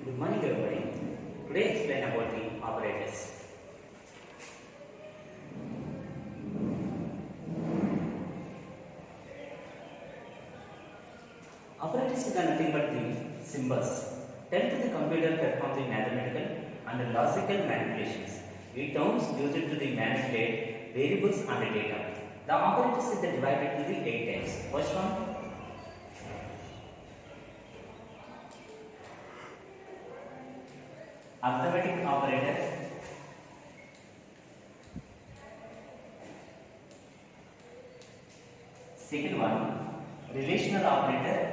Good morning everybody. Today I explain about the operators. Operators are nothing but the symbols. Tell to the computer perform the mathematical and logical manipulations. The terms used to the manipulate variables and data. The operators are divided to the 8 types. First one, arithmetic operator. Second one, relational operator.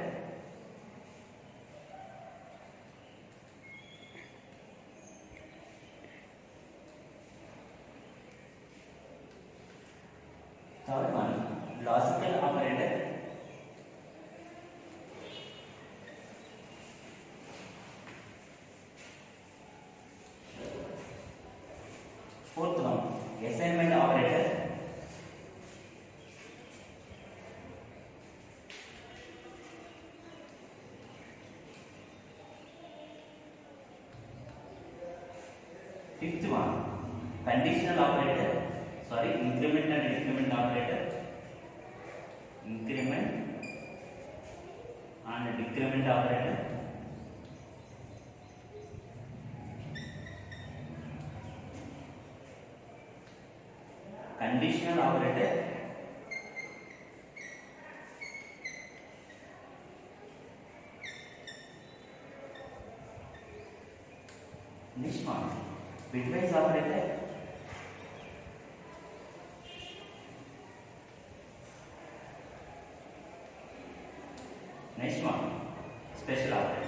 Third one, logical operator. Fourth one, assignment operator. Fifth one, conditional operator. Sorry, increment and decrement operator. Increment and decrement operator. Conditional operator. Next one, bitwise operator. Next one, special operator.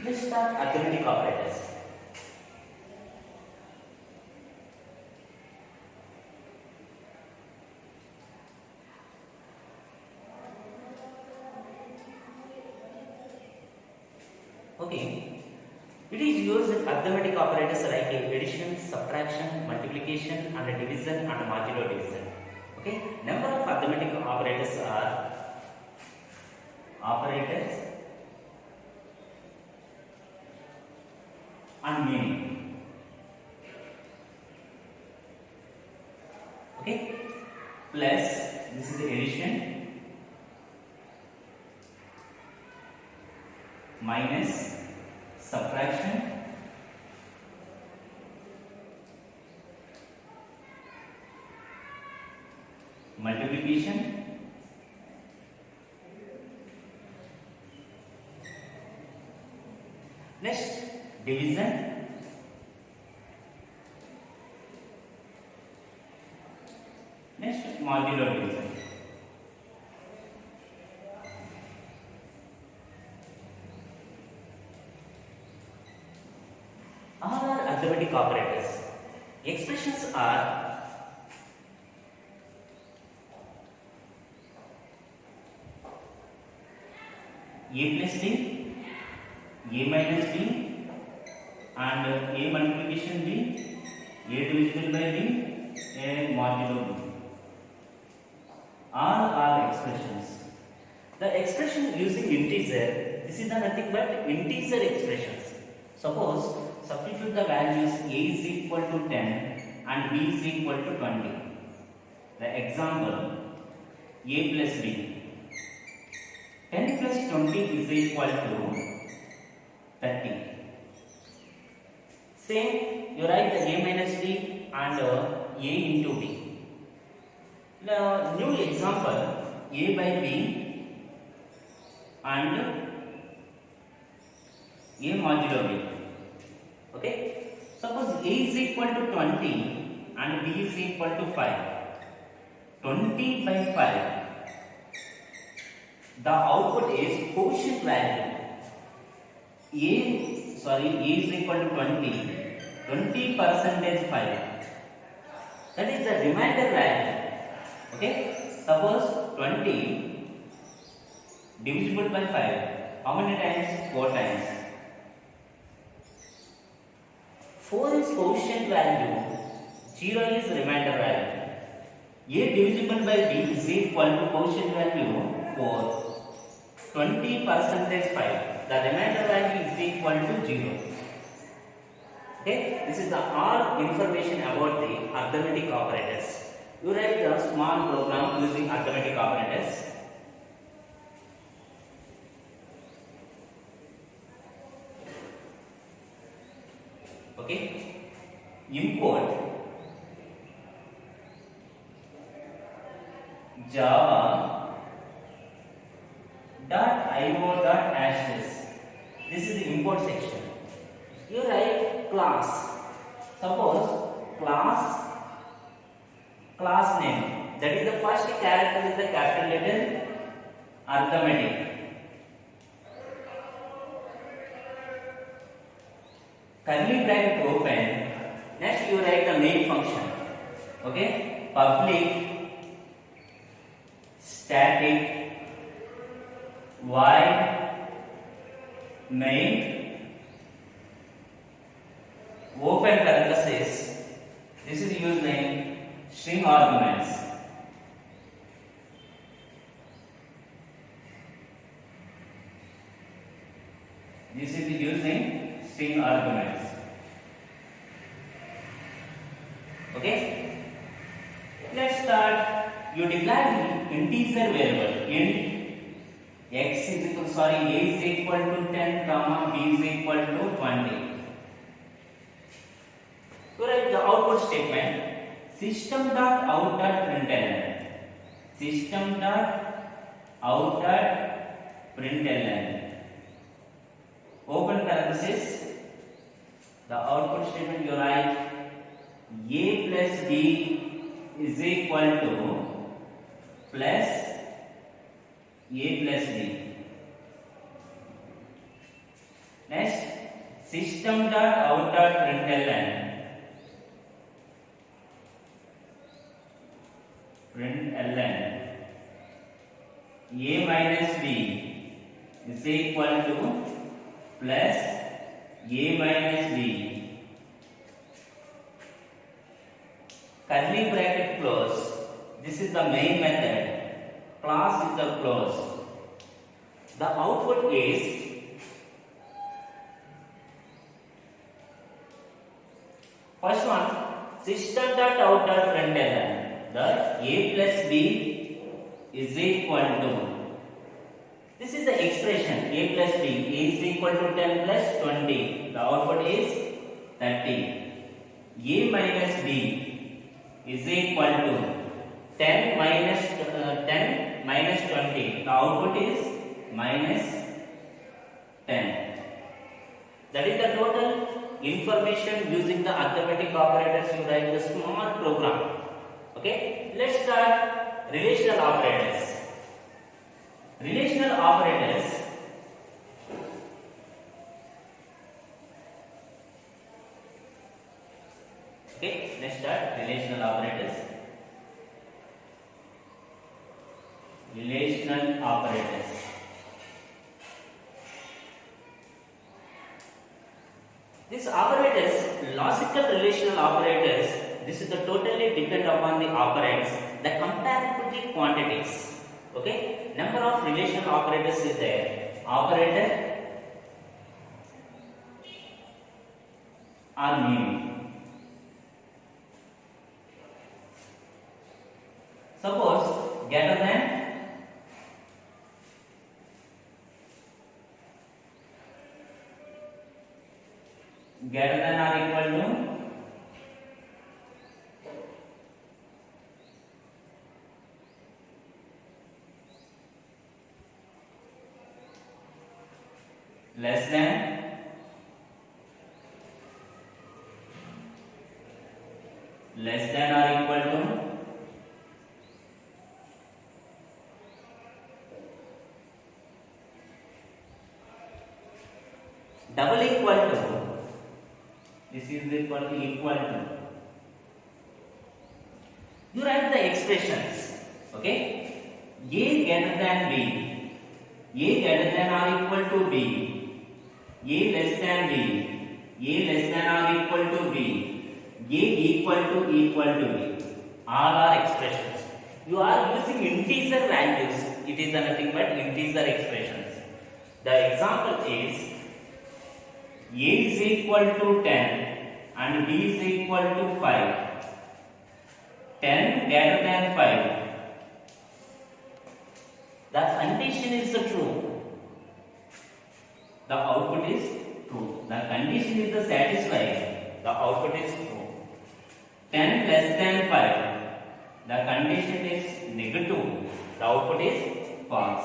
Let's start arithmetic operators. Okay, it is used arithmetic operators like addition, subtraction, multiplication, and division and modulo division. Okay, number of arithmetic operators are operators and meaning. Okay, plus this is addition, minus, subtraction, multiplication, next division, next modulo division. All are arithmetic operators. Expressions are a plus b, a minus b, and a multiplication b, a divisible by b, a modulo b. All are expressions. The expression using integer, this is nothing but integer expressions. Suppose substitute the values a is equal to 10 and b is equal to 20. The example, a plus b. 10 plus 20 is equal to 30. Same, you write the a minus b and a into b. The new example, a by b and a modulo b. Okay, suppose a is equal to 20 and b is equal to 5. 20 by 5. The output is quotient value. A is equal to 20. 20 percentage 5. That is the remainder value. Okay, suppose 20 divisible by 5. How many times? 4 times. 4 is quotient value, 0 is remainder value. A divisible by B is equal to quotient value 4, 20 percentage 5. The remainder value is equal to 0. Okay, this is the all information about the arithmetic operators. You write the small program using arithmetic operators. Okay, import java.io.ashes. This is the import section. You write class. Suppose class name, that is the first character is the capital letter arithmetic. Curly bracket open. Next you write the main function. Okay, public static void main open parenthesis. This is using string arguments. This is using string arguments. Okay, let's start. You declare the integer variable int a is equal to 10 comma b is equal to 20. You write the output statement system.out.println. System.out.println. Open parenthesis. The output statement you write a plus b is equal to plus a plus b. Next, system.out.println. A minus b is equal to plus a minus b. Curly bracket close. This is the main method. Class is the close. The output is first one system.out.println. The a plus b is equal to, this is the expression a plus b, a is equal to 10 plus 20. The output is 30. A minus b is equal to 10 minus 20. The output is minus 10. That is the total information using the arithmetic operators. You write the small program. Okay, let's start relational operators. Relational operators. Okay, let's start relational operators. Relational operators. These operators, logical relational operators, this is the totally depend upon the operands that compare to the quantities. Okay, number of relational operators is there. Operator or meaning. Suppose greater than, or equal to, less than, or equal to, double equal to, this is equal to. You write the expressions. Okay, a greater than b, a greater than or equal to b, a less than b, a less than or equal to b, a equal to b. All are expressions. You are using integer values. It is nothing but integer expressions. The example is a is equal to 10 and b is equal to 5. 10 greater than 5. The condition is true. The output is true. The condition is satisfied. The output is true. 10 less than 5. The condition is negative. The output is false.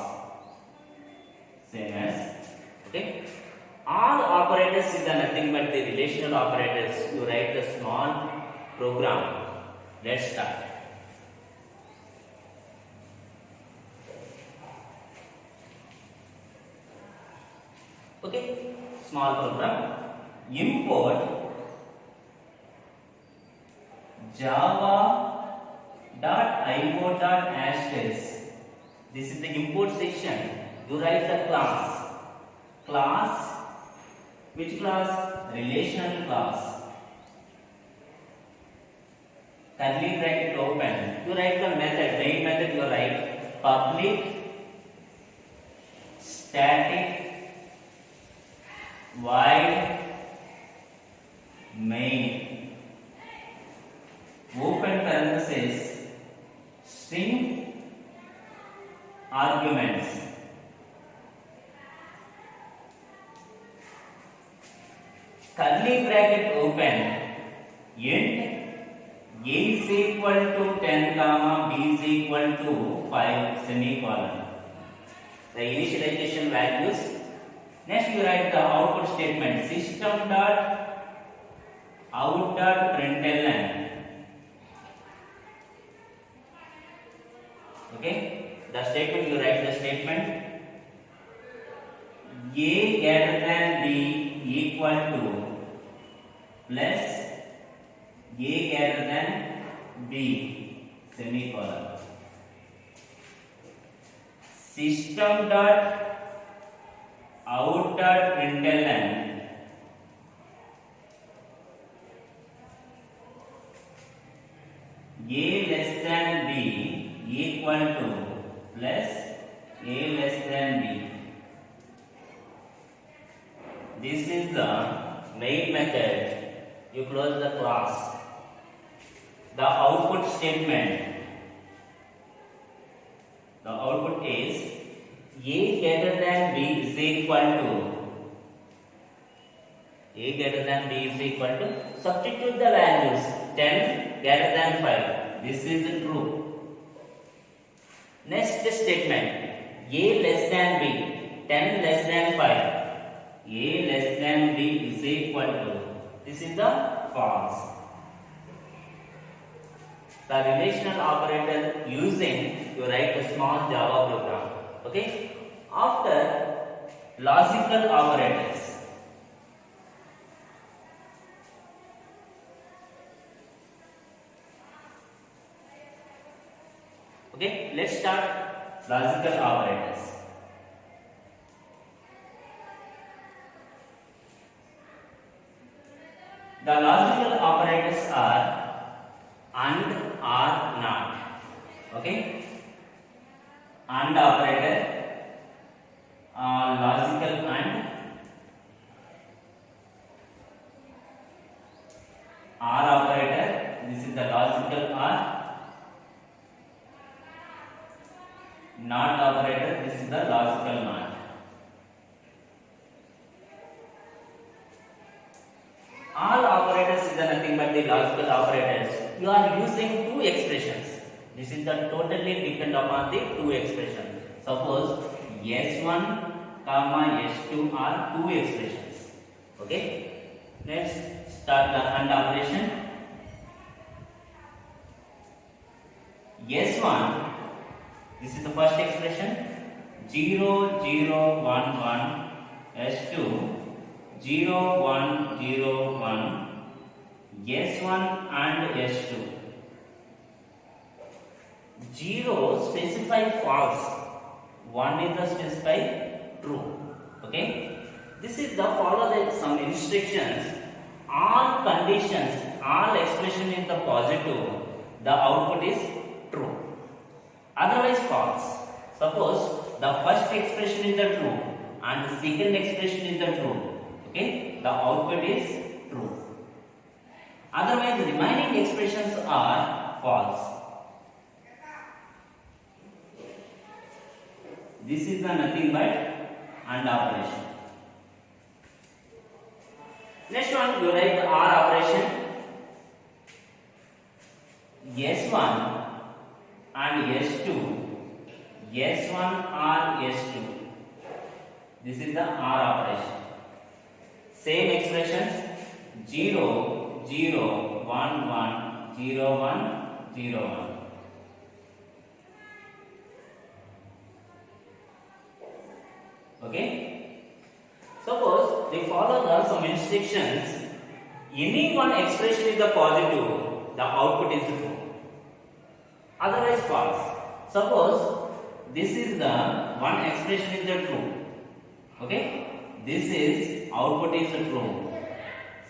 Same as, okay. All operators is nothing but the relational operators. You write a small program. Let's start. Okay, small program. Import java.io.ashes. This is the import section. You write the class. Class, which class? Relational class. Curly bracket open. You write the method. Main method you write public static void main open parenthesis string arguments. Curly bracket open int a is equal to 10 comma b is equal to 5 semicolon. The initialization values. Next you write the output statement system dot out dot println. Okay, the statement you write the statement a greater than b equal to plus a greater than b semicolon. System dot out dot println a less than b equal to plus a less than b. This is the main method. You close the class. The output statement. The output is a greater than b is equal to a greater than b is equal to substitute the values 10 greater than 5. This is true. Next statement a less than b 10 less than 5. A less than b is equal to, this is the false. The relational operator using, you write a small Java program. Okay. After logical operators. Okay, let's start logical operators. The logical operators are and, or, not. Okay, and operator, logical and, or operator. This is the logical or, not operator. This is the logical not. All operators is nothing but the logical operators. You are using two expressions. This is the totally depend upon the two expressions. Suppose S1 comma S2 are two expressions. Okay. Let's start the AND operation. S1. This is the first expression. 0 0 1 1 S2 0 1 0 1 S1 and S2. 0 specify false, 1 is the specify true. Okay, this is the follow the some instructions. All conditions, all expression is the positive, the output is true. Otherwise false. Suppose the first expression is the true and the second expression is the true. Okay, the output is true. Otherwise, the remaining expressions are false. This is the nothing but AND operation. Next one, you write the OR operation. S1 and S2. S1 or S2. This is the OR operation. Same expressions 0, 0, 1, 1, 0, 1, 0, 1. Okay? Suppose they follow the some instructions. Any one expression is the positive, the output is true. Otherwise false. Suppose this is the one expression is the true. Okay? This is output is true.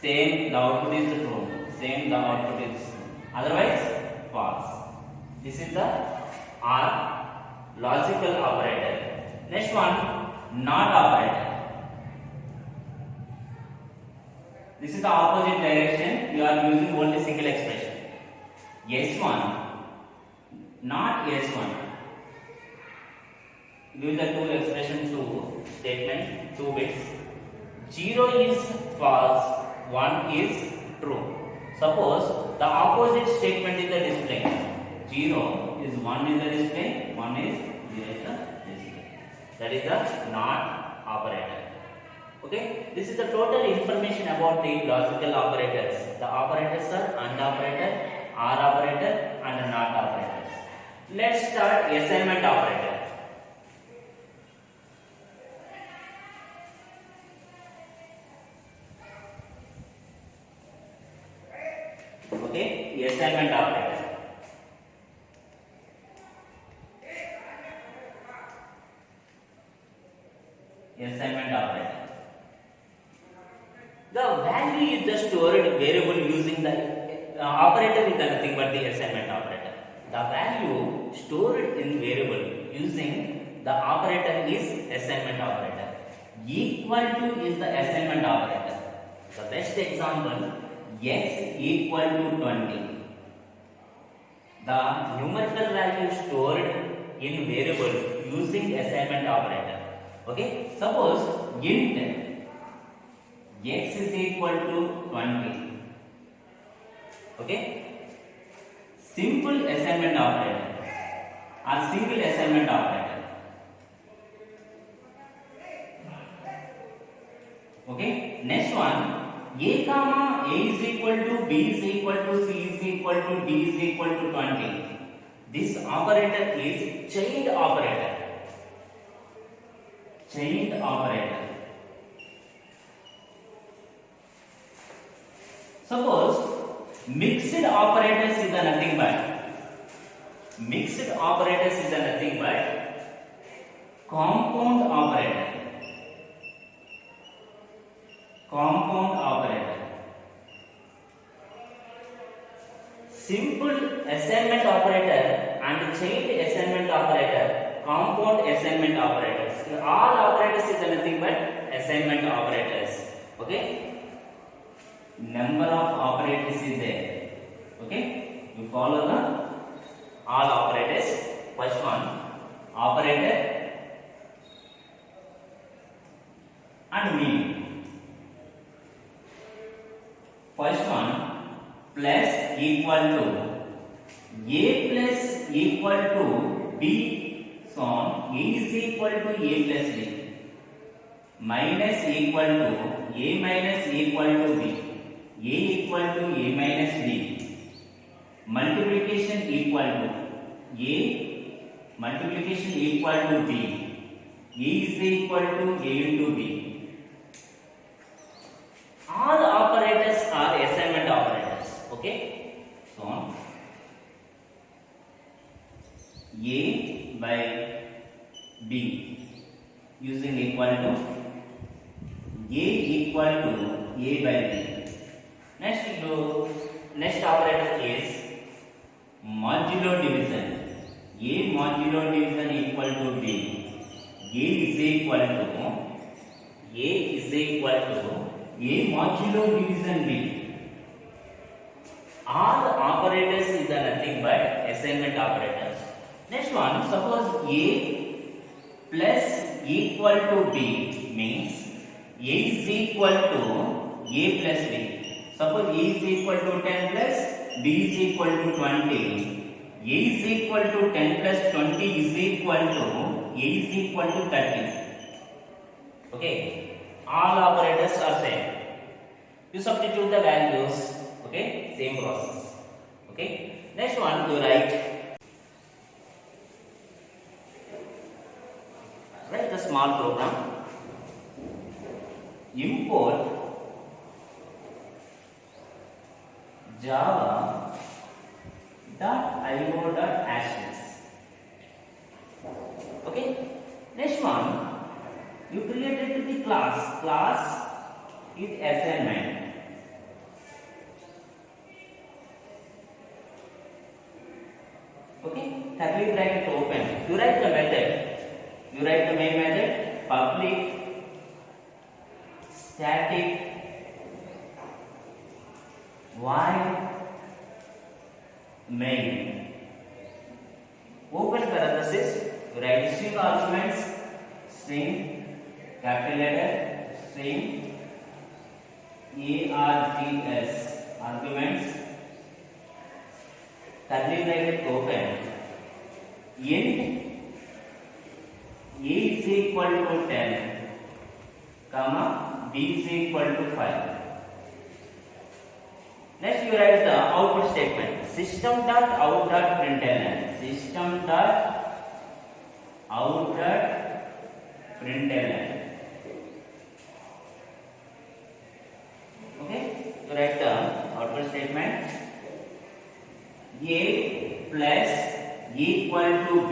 Same the output is true. Same the output is true. Otherwise false. This is the OR logical operator. Next one, NOT operator. This is the opposite direction. You are using only single expression. S1, not S1. Use the two expression two statement, two bits. 0 is false, 1 is true. Suppose the opposite statement is the display. 0 is 1 is the display, 1 is 0 is the display. That is the NOT operator. Okay, this is the total information about the logical operators. The operators are AND operator, OR operator, and NOT operators. Let's start assignment operator. Okay, assignment operator. Assignment operator. The value is the stored variable using the operator is nothing but the assignment operator. The value stored in variable using the operator is assignment operator. Equal to is the assignment operator. The best example, x equal to 20. The numerical value stored in variable using assignment operator. Okay, suppose int x is equal to 20. Okay, simple assignment operator or single assignment operator. Okay, next one, a comma a is equal to b is equal to c is equal to d is equal to 20. This operator is chained operator. Chained operator. Suppose mixed operators is nothing but compound operator. Compound operator. Simple assignment operator and chained assignment operator, compound assignment operators. All operators is nothing but assignment operators. Okay. Number of operators is there. Okay, you follow the all operators. First one, operator and mean. First one, plus equal to a plus equal to b, so a is equal to a plus b, minus equal to a minus equal to b, a equal to a minus b, multiplication equal to a, multiplication equal to b, a is equal to a into b. All operators are assignment operators. Okay, so a by b using equal to a equal to a by b. Next operator is modulo division. A modulo division equal to B. A is equal to A modulo division B. All operators is nothing but assignment operators. Next one, suppose A plus equal to B means A is equal to A plus B. Suppose A is equal to 10 plus B is equal to 20. A is equal to 10 plus 20 is equal to A is equal to 30. Okay, all operators are same. You substitute the values. Okay, same process. Okay, next one you write the small program. Import java.io.ashes. Okay, next one you created the class is assignment. Okay, curly bracket open. You write the method. You write the main method, public static void main. Open parenthesis. You write string arguments, string capital letter, string args arguments, curly bracket open, int A is equal to 10, comma B is equal to 5. Next you write the output statement, system.out.println, system.out.println. Okay, you write the output statement, A plus equal to B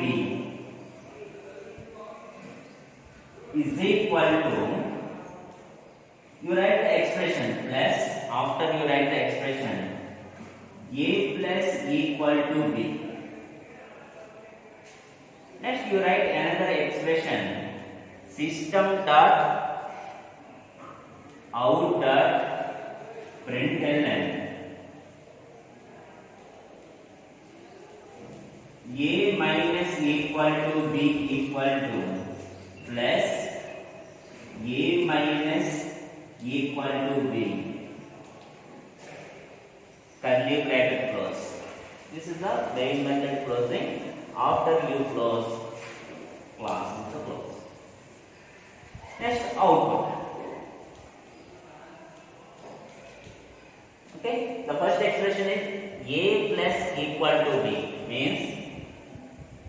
is equal to, you write the expression plus, after you write the expression, A plus equal to B. Next you write another expression, system.out.println, A minus equal to B equal to plus A minus equal to B, curly bracket close. This is the main method closing. After you close class, it's a close. Next output. Okay, the first expression is A plus equal to B, means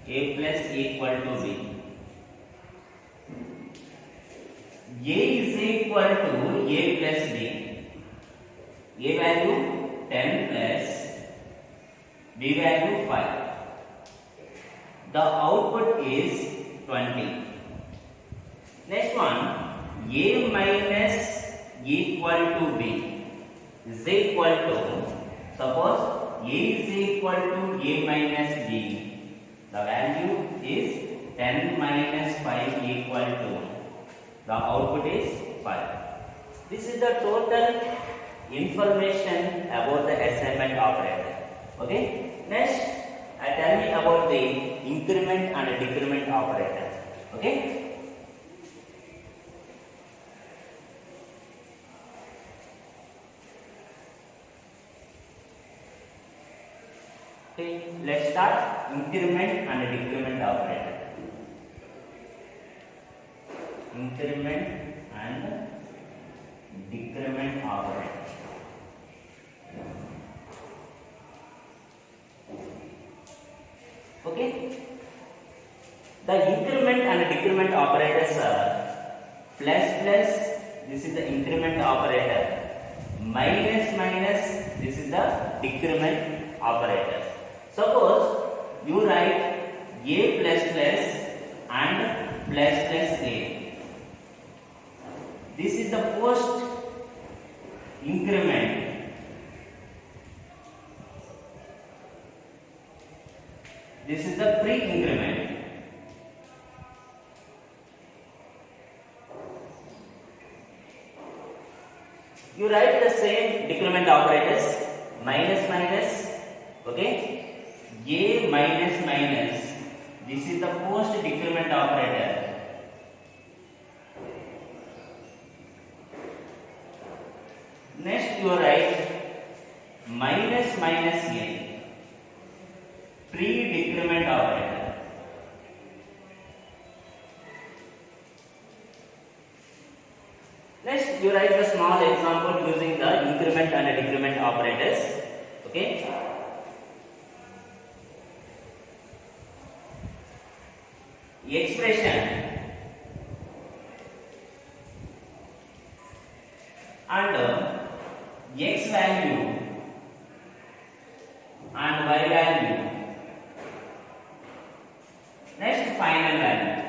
A plus equal to B. A is equal to A plus B. A value 10 plus B value 5. The output is 20. Next one, A minus equal to B is equal to, suppose A is equal to A minus B. The value is 10 minus 5 equal to, the output is 5. This is the total information about the assignment operator. Okay. Next, tell me about the increment and decrement operator. Okay. Okay. Let's start increment and decrement operator. Increment and decrement operator. Okay, the increment and decrement operators are plus plus, this is the increment operator, minus minus, this is the decrement operator. Suppose you write A plus plus and plus plus A. This is the post increment. This is the pre-increment. You write the same decrement operators, minus minus, okay, a minus minus, this is the post decrement operator. Next you write minus minus a, pre-decrement operator. Next, you write the small example using the increment and decrement operators. Okay. Expression and x value and y value. Next, final value.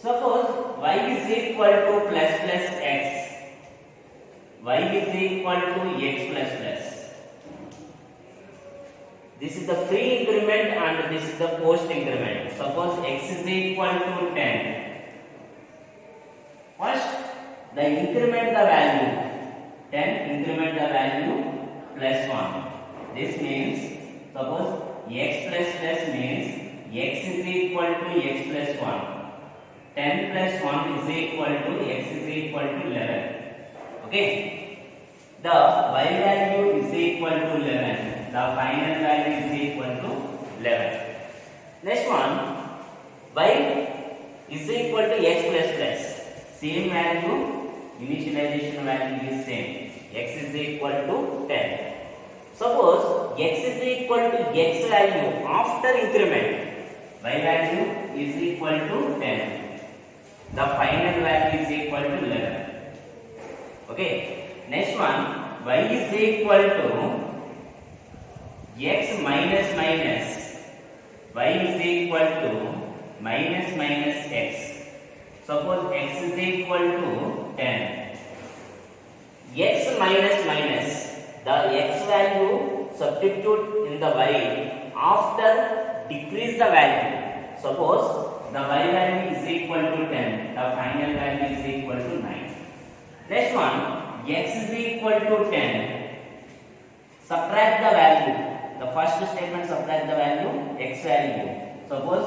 Suppose y is equal to plus plus x, y is equal to x plus plus. This is the pre-increment and this is the post-increment. Suppose x is equal to 10. First, the increment the value 10, increment the value plus 1. This means, suppose x plus plus means x is equal to x plus 1. 10 plus 1 is equal to x is equal to 11. Okay. The y value is equal to 11. The final value is equal to 11. Next one, y is equal to x plus plus. Same value, initialization value is same. X is equal to 10. Suppose x is equal to x value after increment. Y value is equal to 10. The final value is equal to 11. Okay. Next one, y is equal to x minus minus. Y is equal to minus minus x. Suppose x is equal to 10. X minus minus. The x value substitute in the y after decrease the value. Suppose the y value is equal to 10. The final value is equal to 9. Next one, x is equal to 10. Subtract the value. The first statement subtract the value, x value. Suppose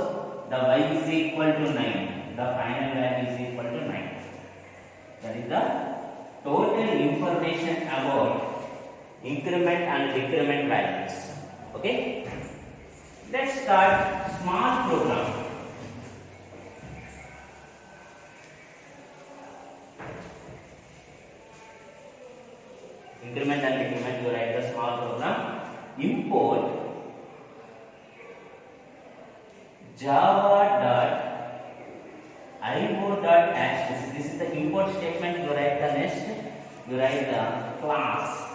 the y is equal to 9. The final value is equal to 9. That is the total information about increment and decrement values. Okay. Let's start smart program. Increment and decrement, you write the small program. Import java.io.hash. This is the import statement. You write the next. You write the class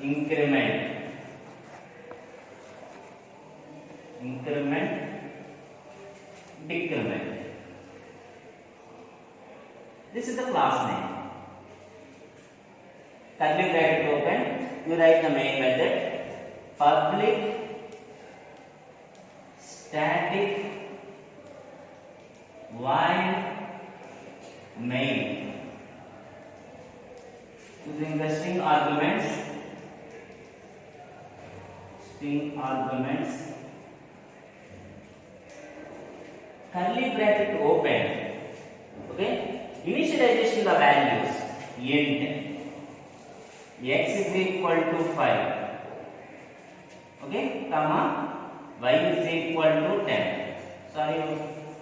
increment, decrement. This is the class name. Curly bracket open, you write the main method, public static while main, using the string arguments, curly bracket open, okay, initialization the values, int x is equal to 5, okay, comma y is equal to 10. Sorry,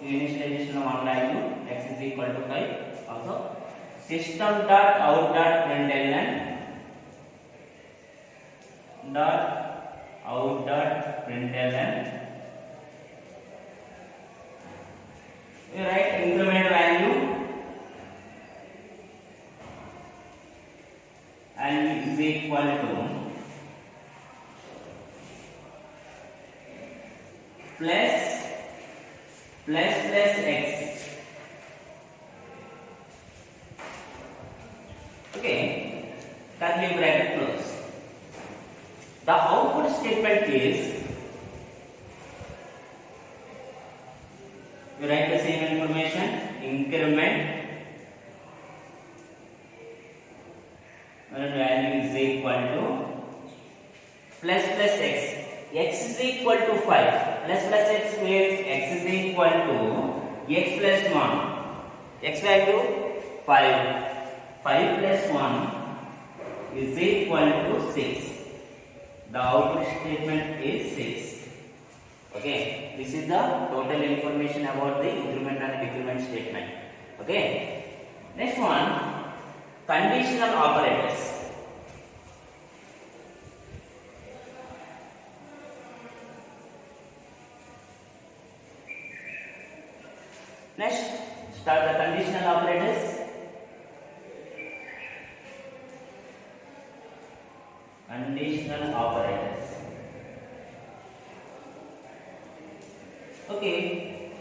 initialization of one value, x is equal to 5. Also, system.out.println you write increment value and is equal to plus x. Okay, curly bracket close. The output statement is, you write the same information, increment value is equal to plus x. X is equal to 5. Plus x means x is equal to x plus 1. X value 5. 5 plus 1 is equal to 6. The output statement is 6. Okay, this is the total information about the increment and decrement statement. Okay, next one, conditional operators. Next, start the conditional operators. Conditional operators. Okay.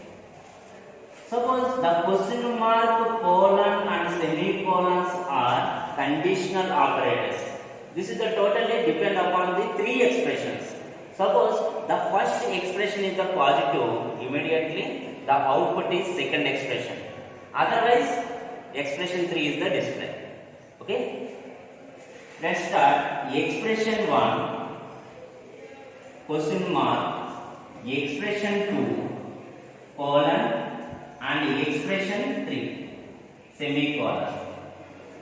Suppose the question mark, colon and semicolons are conditional operators. This is the totally depend upon the three expressions. Suppose the first expression is the positive, immediately the output is second expression. Otherwise, expression 3 is the display. Okay. Let's start expression 1, question mark, expression 2, colon and expression 3, semicolon.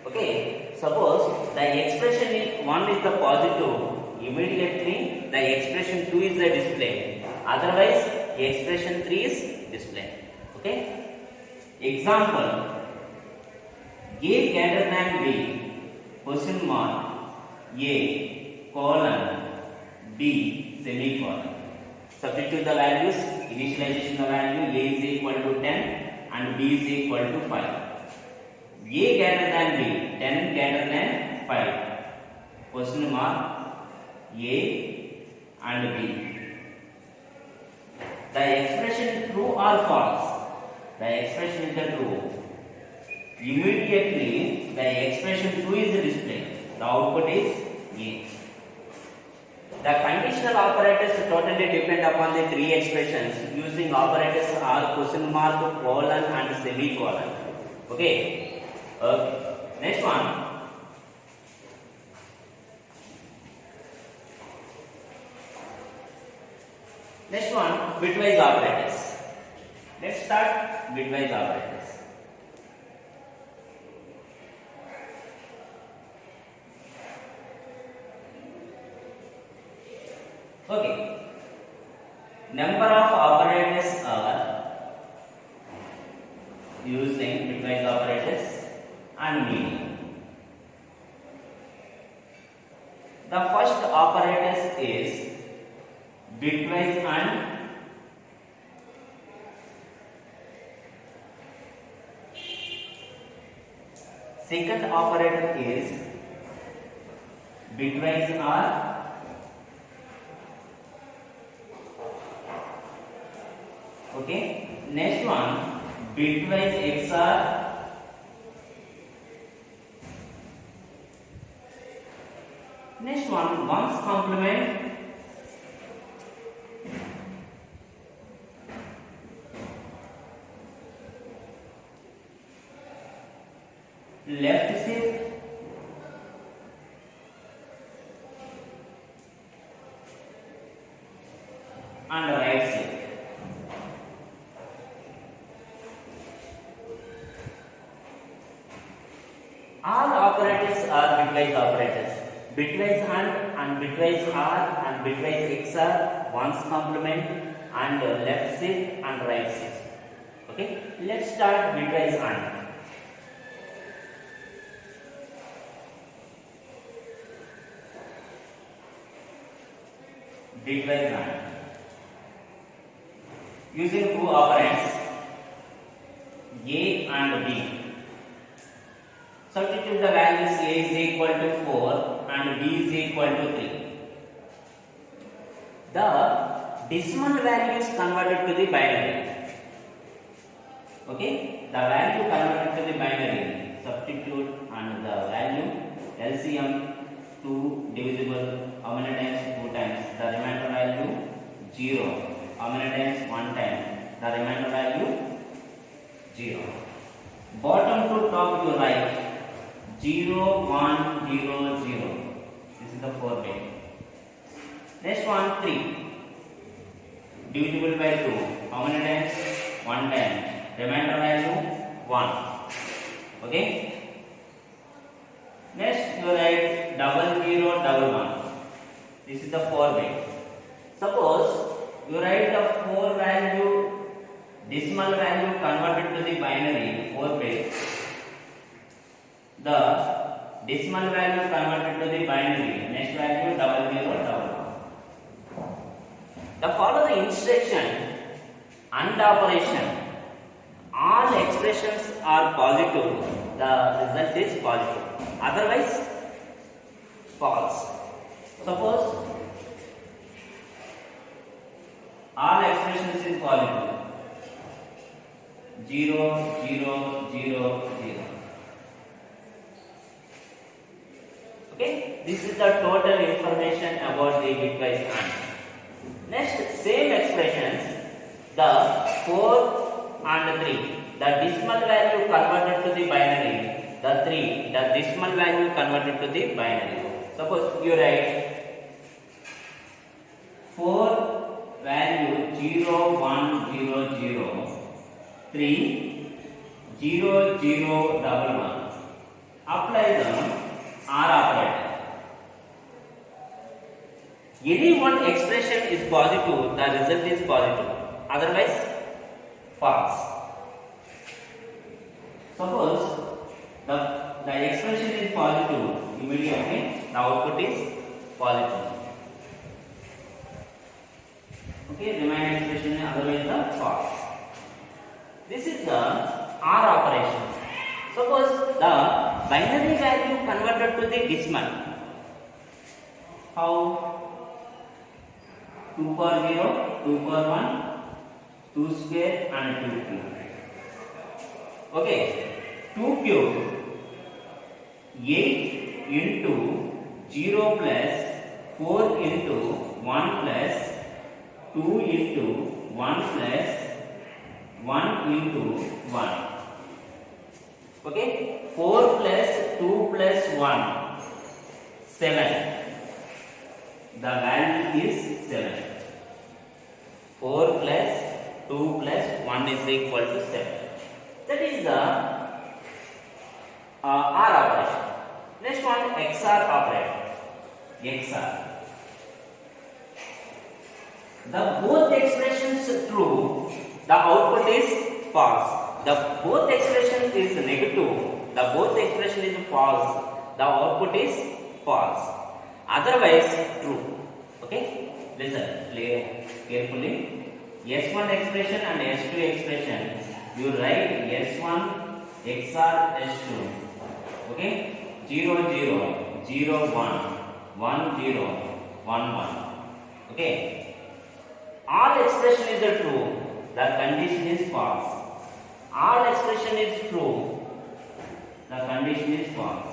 Okay. Suppose the expression is 1 is the positive, immediately the expression 2 is the display. Otherwise, expression 3 is display. Okay. Example, A greater than B, question mark, A colon B semicolon. Substitute the values, initialization of value, A is equal to 10 and B is equal to 5. A greater than B, 10 greater than 5, question mark, A and B. The expression true or false? The expression is the true. Immediately the expression 2 is displayed. The output is A. The conditional operators totally depend upon the three expressions. Using operators are question mark, colon and semicolon. Okay. Next one. Next one, bitwise operators. Let's start bitwise operators. Okay. Number of operators are using bitwise operators and median. The first operators is bitwise and second operator is bitwise or okay. Next one, bitwise XOR. Next one, ones complement. Left shift and right shift. All operators are bitwise operators. Bitwise and bitwise OR and bitwise XOR, ones complement and left shift and right shift. Okay, let's start bitwise AND. Bitwise AND using two operands A and B. Substitute the values A is equal to 4 and B is equal to 3. The decimal value is converted to the binary. Okay, the value converted to the binary. Substitute and the value LCM 2 divisible. How many times? 2 times, the remainder value 0. How many times? 1 time, the remainder value 0. Bottom to top you write 0, 1, 0, 0. This is the 4 bit. Next one 3. Divisible by 2. How many times? 1 time. Remainder value 1. Okay. Next you write 0011. This is the 4 bit. Suppose you write the 4 value decimal value converted to the binary 4 bit. The decimal value converted to the binary. Next value 0011. The follow the instruction and operation. All expressions are positive. The result is positive. Otherwise, false. Suppose all expressions is positive. 0, 0, 0, 0. Okay, this is the total information about the bitwise AND. Next, same expressions, the 4 and 3, the decimal value converted to the binary, the 3, the decimal value converted to the binary. Suppose you write 4 value 0, 1, 0, 0, 3, 0, 0, 1, 1. Apply the OR operator. Any one expression is positive, the result is positive. Otherwise, false. Suppose the expression is positive, immediately the output is positive. Okay, remaining expression is otherwise the false. This is the OR operation. Suppose the binary value converted to the decimal. How? 2 power 0, 2 power 1, 2 square and 2 cube. Okay, 2 cube 8 into 0 plus 4 into 1 plus 2 into 1 plus 1 into 1. Okay, 4 plus 2 plus 1, 7. The value is 7. 4 plus 2 plus 1 is equal to 7. That is the OR operation. Next one, XOR operator. XOR. The both expressions true, the output is false. The both expression is negative, the both expression is false, the output is false. Otherwise true. Okay, listen carefully. S1 expression and S2 expression, you write S1 XOR S2. Okay, 0 0 0 1 1 0 1 1. Okay, all expression is true, the condition is false. All expression is true, the condition is false.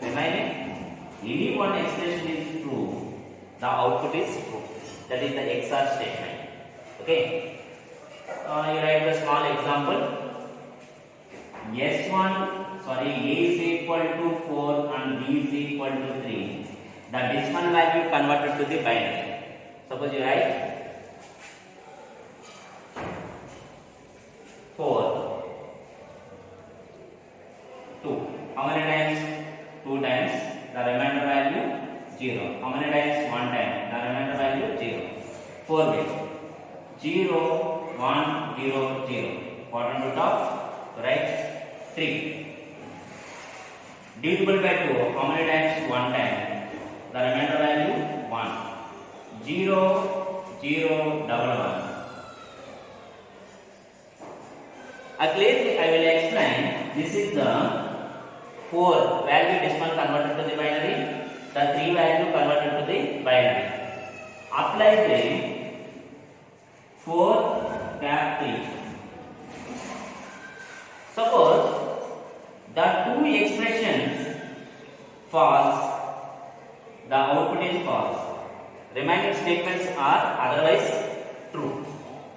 Remaining, any one expression is true, the output is true. That is the XOR statement. Okay. You write the small example. A is equal to 4 and B is equal to 3. The decimal value converted to the binary. Suppose you write 4, 2. How many times? 2 times. The remainder value 0. How many times? 1 time. The remainder value 0. 4 bits. 0, 1, 0, 0. Bottom to top, right? 3. Divisible by 2. How many times? 1 time. The remainder value 1. 0, 0, 1, 1. Clearly, I will explain. This is the 4 value decimal converted to the binary, the 3 value converted to the binary. Apply the 4 cap 3. Suppose the two expressions false, the output is false. Remaining statements are otherwise true.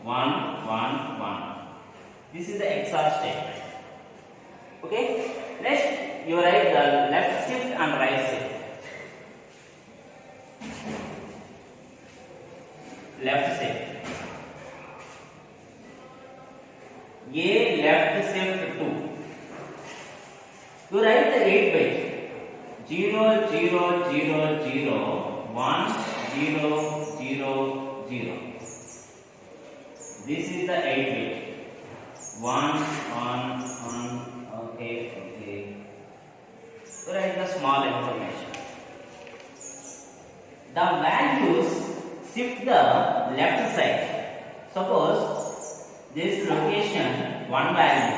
1, 1, 1. This is the XOR statement. Okay. Next, you write the left shift and right shift. Left shift. A left shift 2. You write the 8 bit 0 0 0 0 1 0 0 0. This is the 8 bit 1 1 1. Okay. So write the small information. The values shift the left side. Suppose this location 1 value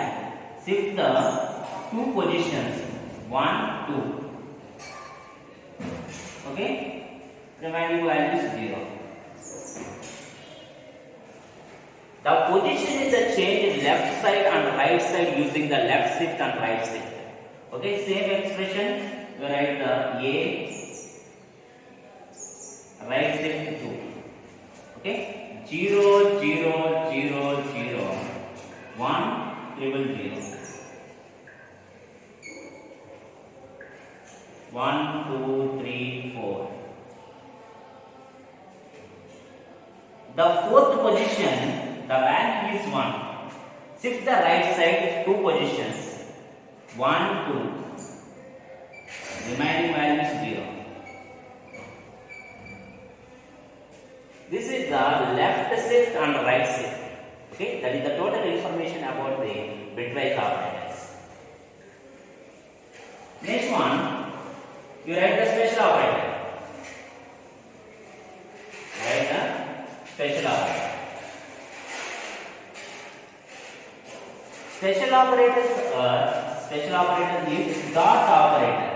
shift the 2 positions 1 2. Okay, remaining value is 0. The position is the change in left side and right side using the left shift and right shift. Okay, same expression you write the A right shift 2. Okay, 0 0 0 0 1 0 0 1 2 3 4. The fourth position, the value is 1. Shift the right side 2 positions 1 2. Remaining value is 0. This is the left shift and right shift. Okay, that is the total information about the bitwise operators. Next one, you write the special operator. Write the special operator. Special operators is dot operator.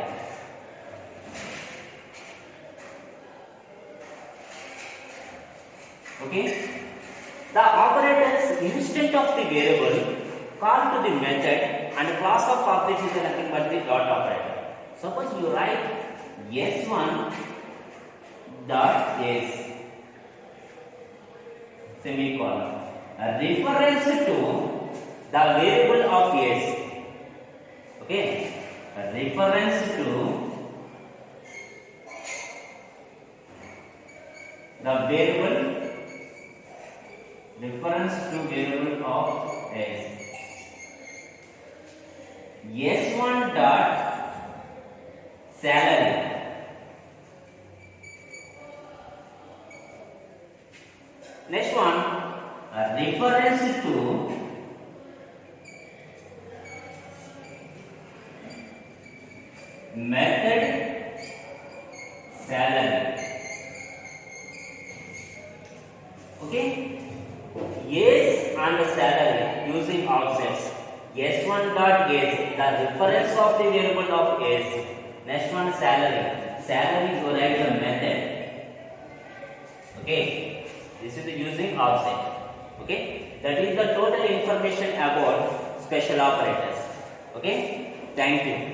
Okay, the operators instead of the variable call to the method and class of object is nothing but the dot operator. Suppose you write s1 dot s semicolon a reference to the variable of s. Okay, a reference to the variable of s. s1 dot salary. Next one, a reference to method salary. Okay, yes and salary using objects. S1 dot s, the reference of the variable of s. Next one, salary. Salary is write the method. Okay, this is using object. Okay, that is the total information about special operators. Okay, thank you.